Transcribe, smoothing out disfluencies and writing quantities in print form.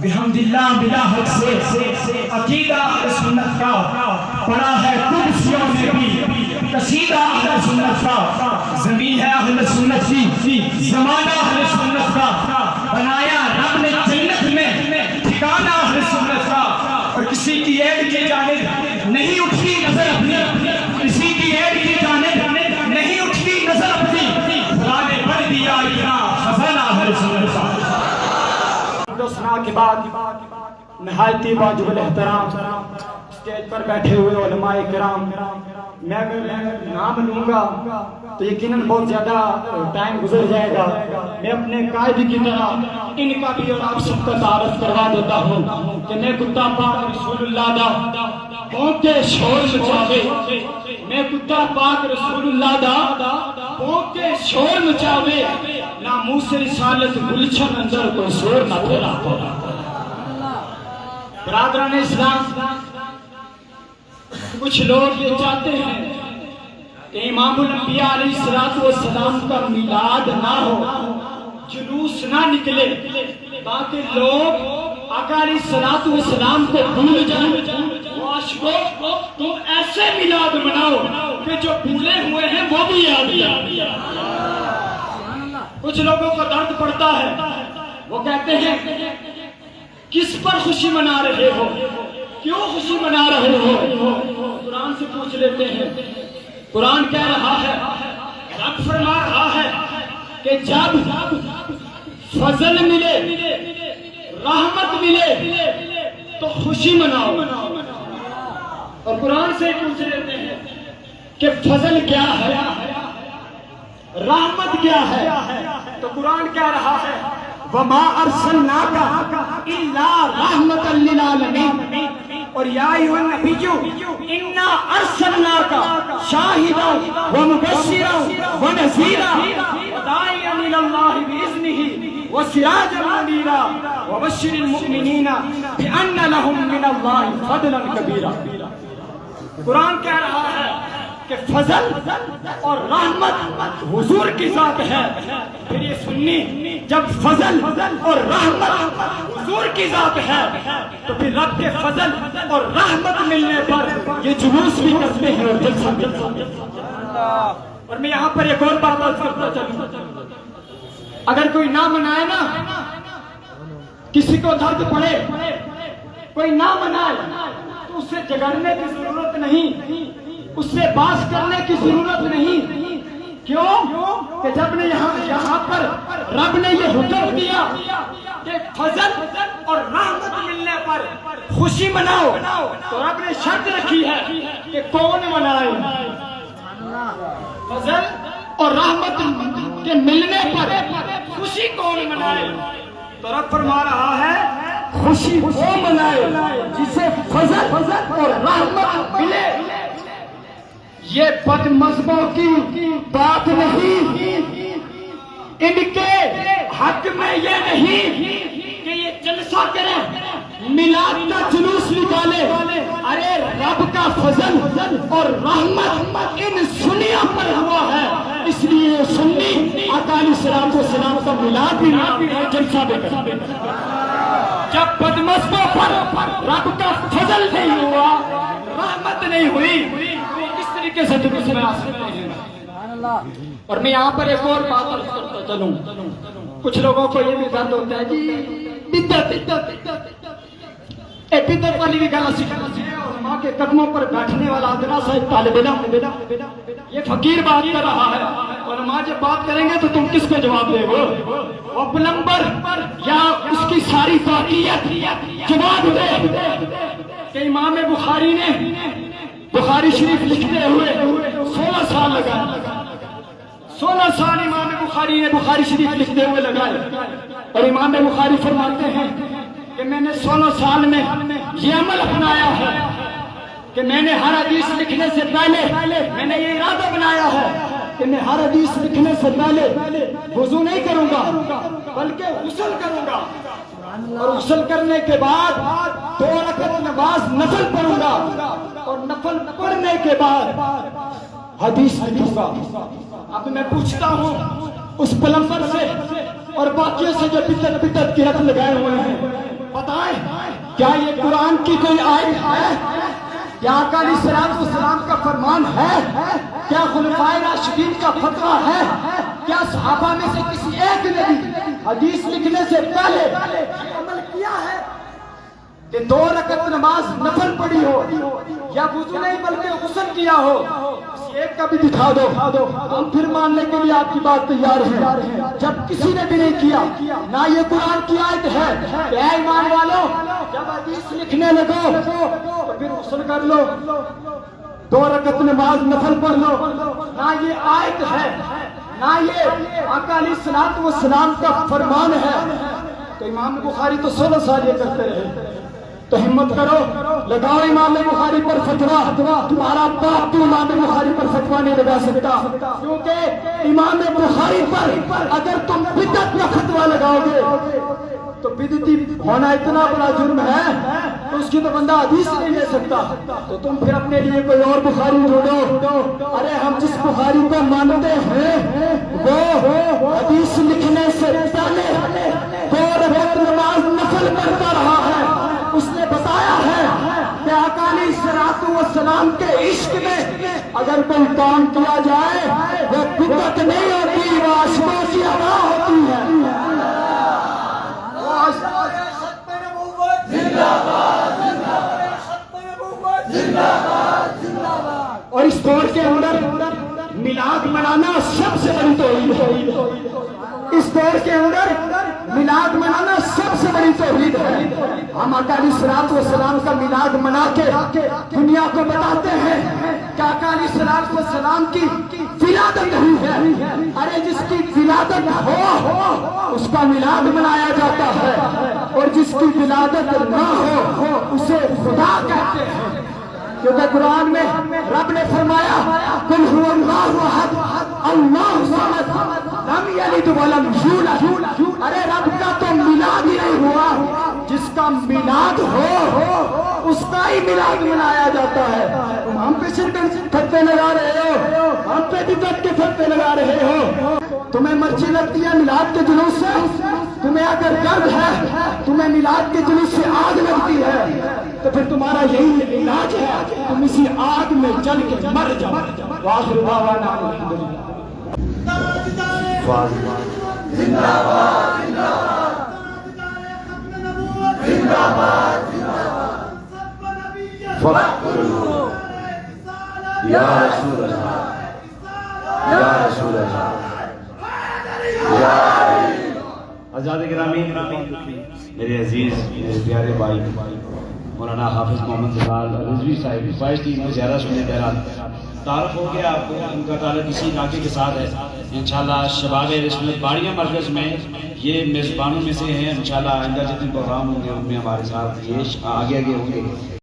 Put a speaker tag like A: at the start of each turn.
A: بحمداللہ بلا حق سے عقیدہ اہل سنت کا پڑا ہے کرسیوں میں بھی قصیدہ اہل سنت کا، زمین ہے اہل سنت کی، زمانہ اہل سنت کا، بنایا رب نے جنت میں ٹھکانہ اہل سنت کا، اور کسی کی عید کی جانب نہیں اٹھتی نظر اپنی، کسی کی عید کی جانب نہیں اٹھتی نظر اپنی، خدا نے بڑھ دیا اتنا خزانہ اہل سنت کا۔ سنا کے بعد نہایت واجب الاحترام اسٹیج پر بیٹھے ہوئے علماء کرام، میں اگر نام لوں گا تو یقیناً بہت زیادہ ٹائم گزر جائے گا، میں اپنے قائد کی طرح ان کا بھی اور آپ سب کا تعارف کروا دیتا ہوں کہ میں کتا پاک رسول اللہ دا پونکے شور مچاوے، میں کتا پاک رسول اللہ دا پونکے شور مچاوے، ناموس رسالت گلشن اندر کوئی شور نہ پھیلا پڑا۔ برادران اسلام، کچھ لوگ یہ چاہتے ہیں کہ امام الانبیاء علیہ السلام کا میلاد نہ ہو، جلوس نہ نکلے، تاکہ لوگ آقا علیہ السلام کو بھول جائیں۔ عاشقوں، تم ایسے میلاد مناؤ کہ جو بھولے ہوئے ہیں وہ بھی یاد آئے۔ کچھ لوگوں کو درد پڑتا ہے، وہ کہتے ہیں کس پر خوشی منا رہے ہو، کیوں خوشی منا رہے ہو؟ قرآن سے پوچھ لیتے ہیں۔ قرآن کہہ رہا ہے، رب فرما رہا ہے کہ جب فضل ملے، رحمت ملے تو خوشی مناؤ۔ اور قرآن سے پوچھ لیتے ہیں کہ فضل کیا ہے، رحمت کیا ہے؟ تو قرآن کہہ رہا ہے وَمَا أَرْسَلْنَاكَ إِلَّا رَحْمَةً لِلْعَالَمِينَ، اور یا ایھا النبی اِنَّا أَرْسَلْنَاكَ شَاهِدًا وَمُبَشِّرًا وَنَذِيرًا وَدَاعِيًا إِلَى اللَّهِ بِإِذْنِهِ وَسِرَاجًا مُنِيرًا وَبَشِّرِ الْمُؤْمِنِينَ بِأَنَّ لَهُم مِّنَ اللَّهِ فَضْلًا كَبِيرًا۔ قرآن کہہ رہا ہے کہ فضل اور رحمت حضور کی ذات ہے۔ پھر یہ سنی، جب فضل اور رحمت حضور کی ذات ہے تو پھر رب کے فضل اور رحمت ملنے پر یہ جلوس بھی کرتے ہیں اور جلسہ بھی کرتے ہیں۔ اور میں یہاں پر ایک اور بات عرض کرتا چلوں، اگر کوئی نہ منائے نا، کسی کو درد پڑے، کوئی نہ منائے تو اس سے جگڑنے کی ضرورت نہیں، اس سے باس کرنے کی ضرورت نہیں۔ کیوں کہ جب نے یہاں پر رب نے یہ حکم دیا کہ فضل اور رحمت ملنے پر خوشی مناؤ، تو رب نے شرط رکھی ہے کہ کون منائے؟ فضل اور رحمت کے ملنے پر خوشی کون منائے؟ تو رب فرما رہا ہے خوشی وہ منائے جسے فضل اور رحمت ملے۔ یہ بد مذہبوں کی بات نہیں، ان کے حق میں یہ نہیں کہ یہ جلسہ کریں، میلاد کا جلوس نکالے۔ ارے رب کا فضل اور رحمت ان سنیوں پر ہوا ہے، اس لیے سنی آقا علیہ السلام کا میلاد بھی جلسہ بھی کرتے۔ جب بد مذہبوں پر رب کا فضل نہیں ہوا، رحمت نہیں ہوئی، کیسے جلوس میں آ سکتے ہیں؟ اور میں یہاں پر ایک اور بات عرض کرتا چلوں، کچھ لوگوں کو یہ بھی درد ہوتا ہے جی بدعت والی بھی گانا سیکھنا ہے، اور ماں کے قدموں پر بیٹھنے والا ادنا سا ایک طالب علم، یہ فقیر بات کر رہا ہے، اور ماں جب بات کریں گے تو تم کس کو جواب دے گو؟ وہ پلمبر یا اس کی ساری باقیت جواب دے کہ امام بخاری نے بخاری شریف لکھتے ہوئے 16 سال لگائے، 16 سال امام بخاری نے بخاری شریف لکھتے ہوئے لگائے، اور امام بخاری فرماتے ہیں کہ میں نے 16 سال میں یہ عمل اپنایا ہے کہ میں نے ہر حدیث لکھنے سے پہلے میں نے یہ ارادہ بنایا ہے کہ میں ہر حدیث لکھنے سے پہلے وضو نہیں کروں گا بلکہ غسل کروں گا، اور غسل کرنے کے بعد 2 رکعت نماز نفل پڑھوں گا، اور نفل پڑھنے کے بعد حدیث لکھوں گا۔ اب میں پوچھتا ہوں اس پلمبر سے اور باقیوں سے جو بدعت کی رت لگائے ہوئے ہیں، بتائیں کیا یہ قرآن کی کوئی آیت ہے؟ کیا آقا علیہ الصلوۃ والسلام کا فرمان ہے؟ کیا خلفائے راشدین کا فتویٰ ہے؟ کیا صحابہ میں سے کسی ایک نے بھی حدیث لکھنے سے پہلے عمل کیا ہے کہ 2 رکعت نماز نفل پڑھی ہو یا وضو نہیں بلکہ غسل کیا ہو؟ کسی ایک کا بھی دکھا دو، ہم پھر ماننے کے لیے آپ کی بات تیار ہیں۔ جب کسی نے بھی نہیں کیا، نہ یہ قرآن کی آیت ہے کہ اے ایمان والو جب حدیث لکھنے لگو تو پھر غسل کر لو، 2 رکعت نماز نفل پڑھ لو، نہ یہ آیت ہے، نہ یہ آقا علیہ الصلوۃ والسلام کا فرمان ہے۔ تو امام بخاری تو 16 سال یہ کرتے رہے، تو ہمت کرو، لگاؤ امام بخاری پر فتویٰ۔ تمہارا باپ تو امام بخاری پر فتویٰ نہیں لگا سکتا، کیونکہ امام بخاری پر اگر تم بدعت کا فتویٰ لگاؤ گے تو بدعتی ہونا اتنا بڑا جرم ہے تو اس کی تو بندہ حدیث نہیں لے سکتا۔ تو تم پھر اپنے لیے کوئی اور بخاری ڈھونڈو۔ ارے ہم جس بخاری کو مانتے ہیں وہ حدیث لکھنے سے پہلے 2 رکعت نماز نفل پڑھتا رہا ہے۔ اس نے بتایا ہے کہ آقا علیہ الصلوۃ والسلام کے عشق میں اگر کوئی کام کیا جائے وہ بدعت نہیں ہوتی، وہ عاشقوں کی ادا ہوتی ہے۔ اور اس دور کے اندر میلاد منانا سب سے بڑی توحید ہے۔ اس دور کے اندر میلاد منانا سب سے بڑی توحید ہے۔ ہم آقا علیہ الصلوۃ والسلام کا میلاد منا کے دنیا کو بتاتے ہیں کہ آقا علیہ الصلوۃ والسلام کی ولادت ہوئی ہے۔ ارے جس کی ولادت ہو اس کا میلاد منایا جاتا ہے، اور جس کی ولادت نہ ہو اسے خدا کہتے ہیں، کیونکہ قرآن میں رب نے فرمایا قل هو اللہ احد اللہ الصمد لم یلد ولم یولد۔ ارے رب کا تو میلاد ہی نہیں ہوا، جس کا میلاد ہو اس کا ہی میلاد منایا جاتا ہے۔ تم ہم پہ شرک پھٹے لگا رہے ہو، ہم پہ بدعت کے پھٹے لگا رہے ہو۔ تمہیں مرضی لگتی ہے میلاد کے جلوس سے؟ تمہیں اگر درد ہے، تمہیں میلاد کے جلوس سے آگ لگتی ہے تو پھر تمہارا یہی علاج ہے، تم اسی آگ میں جل کے مر جاؤ۔ وآخر دعوانا الحمدللہ۔
B: زندہ باد، زندہ باد، فخروا یا رسول اللہ، یا رسول اللہ،
C: حضرات گرامی، میرے عزیز میرے پیارے بھائی مولانا حافظ محمد جلال رضوی صاحب فائز ٹیم میں زیادہ سننے دہرا تعارف ہو گیا آپ کو، ان کا تعلق اسی علاقے کے ساتھ ہے۔ انشاءاللہ شباب رسمت باڑیاں مرکز میں یہ میزبانوں میں سے ہیں۔ انشاءاللہ آئندہ جتنے پروگرام ہوں گے ان میں ہمارے ساتھ یہ آگے ہوں گے۔